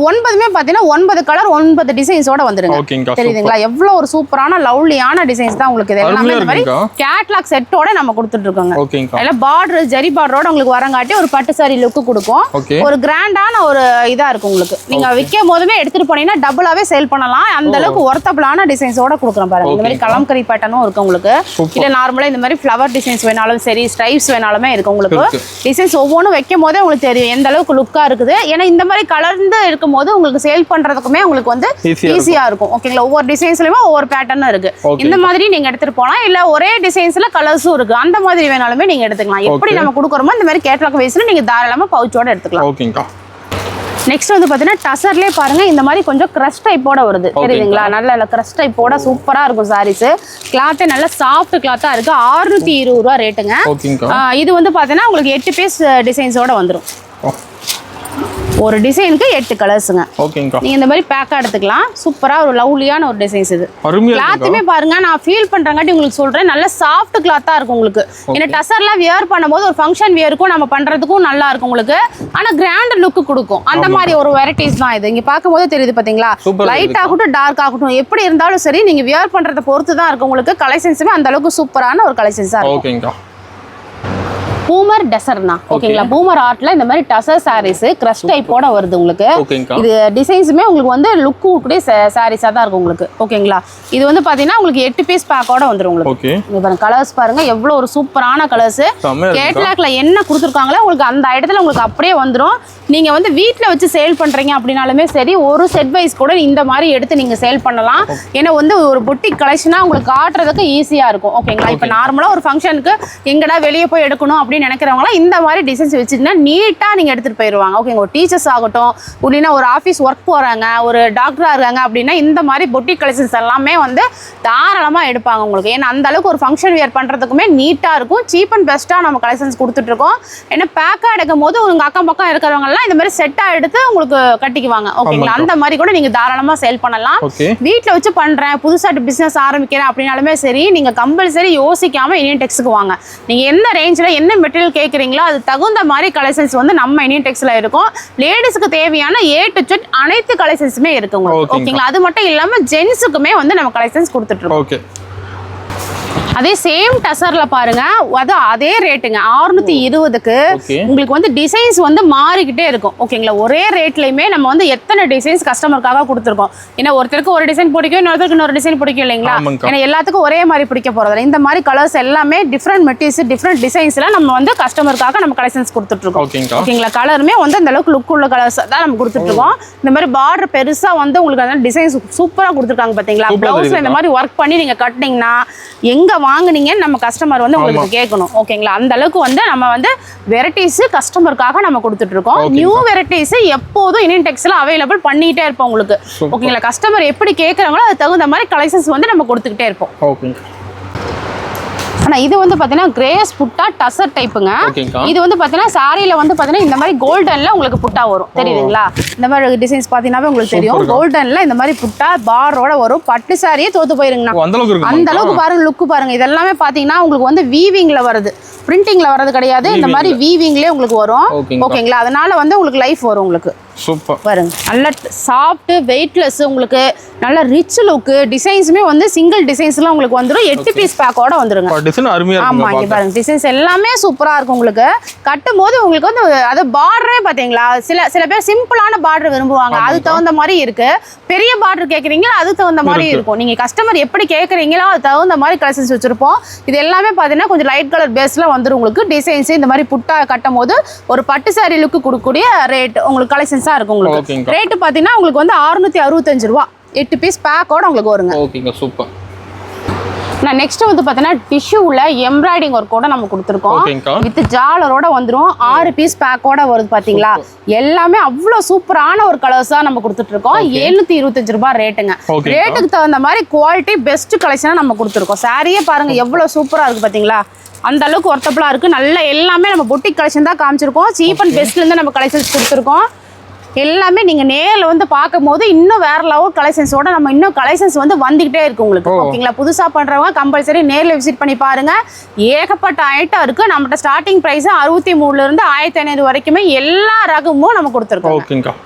9மே பார்த்தீங்கன்னா 9 கலர் 9 டிசைன்ஸோட வந்துருங்க. தெரியுதுங்களா, எவ்வளோ ஒரு சூப்பரான லவ்லியான டிசைன்ஸ் தான் உங்களுக்கு. இது எல்லாமே இந்த மாதிரி கேட்லாக் செட்டோட நம்ம கொடுத்துட்டு இருக்கோங்க. அதில் பார்டர் ஜரி பார்டரோட உங்களுக்கு வரங்காட்டி ஒரு பட்டு சாரி லுக்கு கொடுக்கும். ஒரு கிராண்டான ஒரு இதாக இருக்கும் உங்களுக்கு. நீங்கள் விற்கும் போதுமே எடுத்துட்டு போனீங்கன்னா டபுளாவே சேல் பண்ணலாம். அந்த அளவுக்கு ஒர்த்தபிளான டிசைன்ஸோட கொடுக்குறோம் பாருங்க. இந்த மாதிரி கலம்கரி பேட்டர்னும் இருக்கு உங்களுக்கு. இல்லை நார்மலாக இந்த மாதிரி ஃப்ளவர் டிசைன்ஸ் வேணாலும் சரி, ஸ்ட்ரைப்ஸ் வேணாலும் எல்லாமே இருக்கு உங்களுக்கு. டிசைன்ஸ் ஒவ்வொன்றும் வைக்கும் போதே உங்களுக்கு தெரியும் எந்த அளவுக்கு லுக்கா இருக்குது. ஏன்னா இந்த மாதிரி கலர்ந்து இருக்கும் போது உங்களுக்கு சேல் பண்றதுக்குமே உங்களுக்கு வந்து ஈஸியா இருக்கும். ஓகேங்களா, ஒவ்வொரு டிசைன்ஸ்லயுமே ஒவ்வொரு பேட்டர்னும் இருக்கு. இந்த மாதிரி நீங்க எடுத்துட்டு போலாம், இல்ல ஒரே டிசைன்ஸ்ல கலர்ஸும் இருக்கு, அந்த மாதிரி வேணாலுமே நீங்க எடுத்துக்கலாம். எப்படி நம்ம கொடுக்குறோமோ இந்த மாதிரி கேட்டலாக் வைஸ்ல நீங்க தாராளமா பவுச்சோட எடுத்துக்கலாம். ஓகேங்கா. நெக்ஸ்ட் வந்து பாத்தீங்கன்னா டசர்லயே பாருங்க இந்த மாதிரி கொஞ்சம் கிரஷ் டைப்போட வருது, தெரியுதுங்களா? நல்ல கிரஷ் டைப்போட சூப்பரா இருக்கும் சாரீஸ். கிளாத்தே நல்ல சாஃப்ட் கிளாத்தா இருக்கு. 620 ரூபா ரேட்டுங்க. இது வந்து பாத்தீங்கன்னா உங்களுக்கு 8 பீஸ் டிசைன்ஸோட வந்துடும். ஒரு டிசைனுக்கு 8 கலர்ஸுங்க. ஓகேங்கா. நீங்க இந்த மாதிரி பேக்கா எடுத்துக்கலாம். சூப்பரா ஒரு லவ்லியான ஒரு டிசைன்ஸ் இது. கிளாத்துமே பாருங்க, நான் ஃபீல் பண்றங்காட்டி உங்களுக்கு சொல்றேன், நல்ல சாஃப்ட் கிளாத்தா இருக்கும் உங்களுக்கு. ஏன்னா டசர்லாம் வியர் பண்ணும்போது ஒரு ஃபங்க்ஷன் வியருக்கும் நம்ம பண்றதுக்கும் நல்லா இருக்கும் உங்களுக்கு. ஆனா கிராண்ட் லுக் கொடுக்கும். அந்த மாதிரி ஒரு வெரைட்டிஸ் தான் இது. இங்க பார்க்கும்போது தெரியுது பாத்தீங்களா, லைட் ஆகட்டும் டார்க் ஆகட்டும் எப்படி இருந்தாலும் சரி நீங்க வியர் பண்றதை பொறுத்து தான் இருக்கும் உங்களுக்கு. கலெக்ஷன்ஸுமே அந்த அளவுக்கு சூப்பரான ஒரு கலெக்ஷன்ஸா இருக்கும். ஓகேங்கா. பூமர் டசர்னா ஓகேங்களா, பூமர் ஆர்ட்ல இந்த மாதிரி டசர் சாரீஸ் கிரஷ் டைப்போட வருது உங்களுக்கு. இது டிசைன்ஸுமே உங்களுக்கு வந்து லுக் கூடிய சாரீஸா தான் இருக்கும் உங்களுக்கு. ஓகேங்களா, இது வந்து பாத்தீங்கன்னா உங்களுக்கு 8 பீஸ் பேக்கோட வந்துடும் உங்களுக்கு. இங்க பாருங்க கலர்ஸ் பாருங்க எவ்வளவு ஒரு சூப்பரான கலர்ஸ். கேட்லாக்ல என்ன கொடுத்துருக்காங்களோ உங்களுக்கு அந்த இடத்துல உங்களுக்கு அப்படியே வந்துடும். நீங்க வந்து வீட்டில் வச்சு சேல் பண்றீங்க அப்படின்னாலுமே சரி, ஒரு செட் வைஸ் கூட இந்த மாதிரி எடுத்து நீங்க சேல் பண்ணலாம். ஏன்னா வந்து ஒரு பொட்டிக் கலெக்ஷனா உங்களுக்கு காட்டுறதுக்கு ஈஸியா இருக்கும். ஓகேங்களா, இப்போ நார்மலா ஒரு ஃபங்க்ஷனுக்கு எங்கடா வெளியே போய் எடுக்கணும் அப்படின்னு நினைக்கிறவங்களாம் இந்த மாதிரி டிசைன்ஸ் வச்சுன்னா நீட்டா நீங்க எடுத்துட்டு போயிடுவாங்க. ஓகேங்க, ஒரு டீச்சர்ஸ் ஆகட்டும், இல்லைன்னா ஒரு ஆஃபீஸ் ஒர்க் போறாங்க, ஒரு டாக்டரா இருக்காங்க அப்படின்னா இந்த மாதிரி பொட்டிக் கலெக்ஷன்ஸ் எல்லாமே வந்து தாராளமா எடுப்பாங்க உங்களுக்கு. ஏன்னா அந்த அளவுக்கு ஒரு ஃபங்க்ஷன் வியர் பண்றதுக்குமே நீட்டா இருக்கும். சீப் அண்ட் பெஸ்டா நம்ம கலெக்ஷன்ஸ் கொடுத்துட்டு இருக்கோம். ஏன்னா பேக்கா எடுக்கும் போது உங்க அக்கம் பக்கம் இருக்கிறவங்க இந்த மாதிரி செட்டா எடுத்து உங்களுக்கு கட்டிக்குவாங்க. ஓகேங்களா, அந்த மாதிரி கூட நீங்க தாராளமா சேல் பண்ணலாம். வீட்ல வச்சு பண்றேன், புதுசா பிசினஸ் ஆரம்பிக்கிறேன் அப்படினாலுமே சரி, நீங்க கம்பல்சரி யோசிக்காம இந்தியன் டெக்ஸ்க்கு வாங்க. நீங்க என்ன ரேஞ்சில என்ன மெட்டீரியல் கேக்குறீங்களோ அது தகுந்த மாதிரி கலெக்ஷன்ஸ் வந்து நம்ம இந்தியன் டெக்ஸ்ல இருக்கும். லேடிஸ்க்கு தேவையான A to Z அனைத்து கலெக்ஷன்ஸுமே இருக்கு உங்களுக்கு. ஓகேங்களா, அது மட்டும் இல்லாம ஜென்ஸுக்குமே வந்து நம்ம கலெக்ஷன்ஸ் கொடுத்துட்டு இருக்கோம். அதே சேம் டசர்ல பாருங்க, அது அதே ரேட்டுங்க 620க்கு உங்களுக்கு வந்து டிசைன்ஸ் வந்து மாறிக்கிட்டே இருக்கும். ஓகேங்களா, ஒரே ரேட்லயுமே நம்ம வந்து எத்தனை டிசைன்ஸ் கஸ்டமருக்காக கொடுத்துருக்கோம். ஏன்னா ஒருத்தருக்கு ஒரு டிசைன் பிடிக்கும், இன்னொருத்தருக்கு இன்னொரு டிசைன் பிடிக்கும் இல்லைங்களா? ஏன்னா எல்லாத்துக்கும் ஒரே மாதிரி பிடிக்க போறதில்ல. இந்த மாதிரி கலர்ஸ் எல்லாமே டிஃப்ரெண்ட் மெட்டீரியல்ஸ் டிஃப்ரெண்ட் டிசைன்ஸ்ல நம்ம வந்து கஸ்டமருக்காக நம்ம கலெக்ஷன்ஸ் கொடுத்துட்டு இருக்கோம். ஓகேங்களா, கலருமே வந்து அந்த அளவுக்கு லுக் உள்ள கலர்ஸ் தான் நம்ம கொடுத்துட்டு இருக்கோம். இந்த மாதிரி பார்டர் பெருசா வந்து உங்களுக்கு அந்த டிசைன்ஸ் சூப்பரா கொடுத்துருக்காங்க பாத்தீங்களா? பிளவுஸ்ல இந்த மாதிரி ஒர்க் பண்ணி நீங்க கட்டினீங்கன்னா எங்க வாங்குனீங்க நம்ம கஸ்டமர் வந்து உங்களுக்கு கேட்கணும். ஓகேங்களா, அந்த அளவுக்கு வந்து நம்ம வந்து வெரைட்டிஸ் கஸ்டமருக்காக நம்ம கொடுத்துட்டு இருக்கோம். நியூ வெரைட்டிஸ் எப்போதும் இந்தியன் டெக்ஸ்ல அவைலபிள் பண்ணிட்டே இருப்போம் உங்களுக்கு. ஓகேங்களா, கஸ்டமர் எப்படி கேட்கறாங்களோ அது தகுந்த மாதிரி கலெக்ஷன்ஸ் வந்து நம்ம கொடுத்துக்கிட்டே இருப்போம். ஆனா இது வந்து பாத்தீங்கன்னா கிரேஸ் புட்டா டசர் டைப்புங்க. இது வந்து பாத்தீங்கன்னா சாரியில வந்து பாத்தீங்கன்னா இந்த மாதிரி கோல்டன்ல உங்களுக்கு புட்டா வரும், தெரியுதுங்களா? இந்த மாதிரி டிசைன்ஸ் பாத்தீங்கன்னா உங்களுக்கு தெரியும். கோல்டன்ல இந்த மாதிரி புட்டா பாரோட வரும். பட்டு சாரியே தோத்து போயிருங்கண்ணா, அந்த அளவுக்கு பாருங்க லுக் பாருங்க. இதெல்லாமே பாத்தீங்கன்னா உங்களுக்கு வந்து வீவிங்ல வருது, பிரிண்டிங்ல வர்றது கிடையாது. இந்த மாதிரி வீவிங்லயே உங்களுக்கு வரும். ஓகேங்களா, அதனால வந்து உங்களுக்கு லைஃப் வரும் உங்களுக்கு. சூப்பர் பாருங்க, நல்ல சாஃப்ட் வெயிட்லெஸ், உங்களுக்கு நல்ல ரிச் லுக். டிசைன்ஸுமே வந்து சிங்கிள் டிசைன்ஸ்லாம் உங்களுக்கு வந்துடும். 8 பீஸ் பேக்கோட வந்துருங்க. ஆமா, இங்க பாருங்க டிசைன்ஸ் எல்லாமே சூப்பரா இருக்கும் உங்களுக்கு. கட்டும் போது உங்களுக்கு வந்து அது பார்டரே பாத்தீங்களா, சில பேர் சிம்பிளான பார்டர் விரும்புவாங்க, அது தகுந்த மாதிரி இருக்கு. பெரிய பார்டர் கேக்குறீங்களா அது தகுந்த மாதிரி இருக்கும். நீங்க கஸ்டமர் எப்படி கேக்குறீங்களோ அது தகுந்த மாதிரி கலெக்ஷன்ஸ் வச்சிருப்போம். இது எல்லாமே பாத்தீங்கன்னா கொஞ்சம் லைட் கலர் பேஸ்ல வந்துடும் உங்களுக்கு. டிசைன்ஸ் இந்த மாதிரி புட்டா கட்டும் போது ஒரு பட்டு சாரி லுக் கொடுக்கக்கூடிய ரேட் உங்களுக்கு கலெக்ஷன்ஸா இருக்கும் உங்களுக்கு. ரேட் பாத்தீங்கன்னா உங்களுக்கு வந்து 665 ரூபா 8 பீஸ் பேக்கோட உங்களுக்கு வருங்க. ஓகேங்க, சூப்பர். நான் நெக்ஸ்ட் வந்து பாத்தீங்கன்னா டிஷ்யூல எம்ப்ராய்டிங் ஒர்க்கோட நம்ம கொடுத்துருக்கோம். வித் ஜாலரோட வந்துடும். 6 பீஸ் பேக்கோட வருது பாத்தீங்களா? எல்லாமே அவ்வளவு சூப்பரான ஒரு கலர்ஸா நம்ம கொடுத்துட்டு இருக்கோம். 725 ரூபாய் ரேட்டுங்க. ரேட்டுக்கு தகுந்த மாதிரி குவாலிட்டி பெஸ்ட் கலெக்ஷனா நம்ம கொடுத்துருக்கோம். சாரியே பாருங்க எவ்வளவு சூப்பரா இருக்கு பாத்தீங்களா? அந்த அளவுக்கு ஒர்த்தபிளா இருக்கு. நல்ல எல்லாமே நம்ம பொட்டிக் கலெக்ஷன் தான் காமிச்சிருக்கோம். சீப் அண்ட் பெஸ்ட்ல இருந்து நம்ம கலெக்ஷன்ஸ் கொடுத்துருக்கோம். எல்லாமே நீங்க நேர்ல வந்து பார்க்கும்போது இன்னும் வேற லெவல் கலெக்ஷன்ஸோட நம்ம இன்னும் கலெக்ஷன்ஸ் வந்து வந்துகிட்டே இருக்கு உங்களுக்கு. ஓகேங்களா, புதுசா பண்றவங்க கம்பல்சரி நேர்ல விசிட் பண்ணி பாருங்க. ஏகப்பட்ட ஐட்டம் இருக்கு. நம்மகிட்ட ஸ்டார்டிங் பிரைஸ் 63ல இருந்து 1500 வரைக்குமே எல்லா ரகமும் நம்ம கொடுத்துருக்கோம்.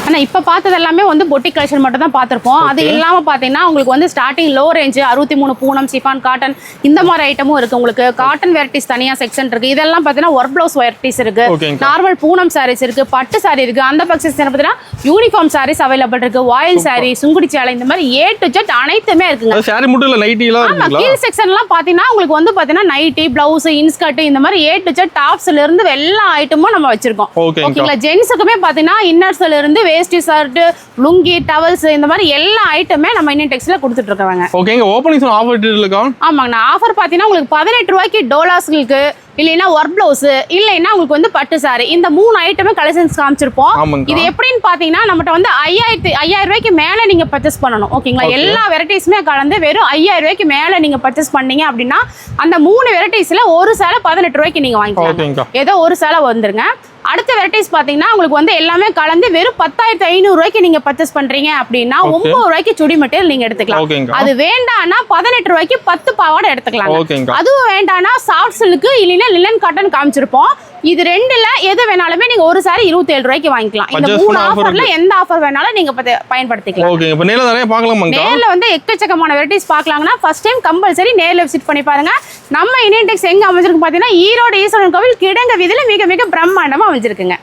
ஆனா இப்ப பார்த்தது எல்லாமே வந்து பொட்டிக் கலெக்ஷன் மட்டும் தான் பார்த்திருப்போம். அது இல்லாம பாத்தீங்கன்னா உங்களுக்கு வந்து starting low range 63 Poonam, chiffon, cotton இந்த மாதிரி ஐட்டமும் இருக்கு. உங்களுக்கு காட்டன் வெரைட்டிஸ் தனியா செக்ஷன் இருக்கு. இதெல்லாம் பாத்தீங்கன்னா ஒர்க் பிளவுஸ் வெரைட்டிஸ் இருக்கு, நார்மல் பூனம் சாரீஸ் இருக்கு, பட்டு சாரி இருக்கு. அந்த பக்கம் பாத்தீங்கன்னா யூனிஃபார்ம் சாரீஸ் அவைலபிள் இருக்கு, வாயில் சாரி, சுங்குடி சேலை, இந்த மாதிரி A to Z அனைத்துமே இருக்குங்க. சாரி மட்டும் இல்ல, நைட்டி எல்லாம் இருக்குங்களா? கீழ் செக்ஷன்லாம் பாத்தீங்கன்னா உங்களுக்கு வந்து பாத்தீங்கன்னா நைட்டி, பிளவுஸ், இன்ஸ்கர்ட் இந்த மாதிரி A to Z டாப்ஸ்ல இருந்து எல்லா ஐட்டமும் நம்ம வச்சிருக்கோம். ஓகேங்களா? ஜென்ஸுக்குமே பாத்தீங்கன்னா இன்னர்ஸ்ல இருந்து வேஷ்டி, ஷர்ட், லுங்கி, டவல்ஸ் இந்த மாதிரி எல்லா ஐட்டமே நம்ம இந்தியன் டெக்ஸ்டைல்ல கொடுத்துட்டு இருக்காங்க. ஓகேங்க. ஓபனிங் ஆஃபர் இருக்கா? ஆமாங்க. ஆஃபர் பாத்தீங்கன்னா உங்களுக்கு 18 ரூபாய்க்கு டோலாஸ்களுக்கு, இல்லைன்னா ஒர்க் பிளவுஸ், இல்லைன்னா உங்களுக்கு வந்து பட்டு சாரி, இந்த 3 ஐட்டமே கலெக்ஷன்ஸ் காமிச்சிருப்போம். இது எப்படின்னு பாத்தீங்கன்னா நம்மகிட்ட வந்து 5000 ரூபாய்க்கு மேல நீங்க பர்ச்சேஸ் பண்ணணும். ஓகேங்களா? எல்லா வெரைட்டிஸுமே கலந்து வெறும் 5000 ரூபாய்க்கு மேல நீங்க பர்ச்சேஸ் பண்ணீங்க அப்படின்னா அந்த 3 வெரைட்டிஸ்ல ஒரு சேலை 18 ரூபாய்க்கு நீங்க வாங்கிக்கலாம். ஏதோ ஒரு சேலை வந்துருங்க. அடுத்த வெரைட்டிஸ் பாத்தீங்கன்னா உங்களுக்கு வந்து எல்லாமே கலந்து வெறும் 10,500 ரூபாய்க்கு நீங்க பர்ச்சேஸ் பண்றீங்க அப்படின்னா 9 ரூபாய்க்கு சுடி மெட்டீரியல் நீங்க எடுத்துக்கலாம். அது வேண்டாம்னா 18 ரூபாய்க்கு 10 பாவாடை எடுத்துக்கலாம். அதுவும் வேண்டாம்னா சாஃப்ட் சில்க் இல்லைன்னா லினன் காட்டன் காமிச்சிருப்போம். இது ரெண்டுல எது வேணாலுமே நீங்க ஒரு சாரி 27 ரூபாய்க்கு வாங்கிக்கலாம். இந்த 3 ஆஃபர்ல எந்த ஆஃபர் வேணாலும் நீங்க பயன்படுத்திக்கலாம். ஓகே. இப்போ நேர்ல நிறைய பார்க்கலாமா? நேர்ல வந்து எக்கச்சக்கமான வெரைட்டிஸ் பார்க்கலாம்னா ஃபர்ஸ்ட் டைம் கம்பல்சரி நேர்ல விசிட் பண்ணி பாருங்க. நம்ம இந்தியன் டெக்ஸ் எங்க அமைஞ்சிருக்கு பாத்தீங்கன்னா ஈரோடு ஈஸ்வரன் கோவில் கிடங்க வீதியில மிக மிக பிரம்மாண்டமா அமைஞ்சிருக்குங்க.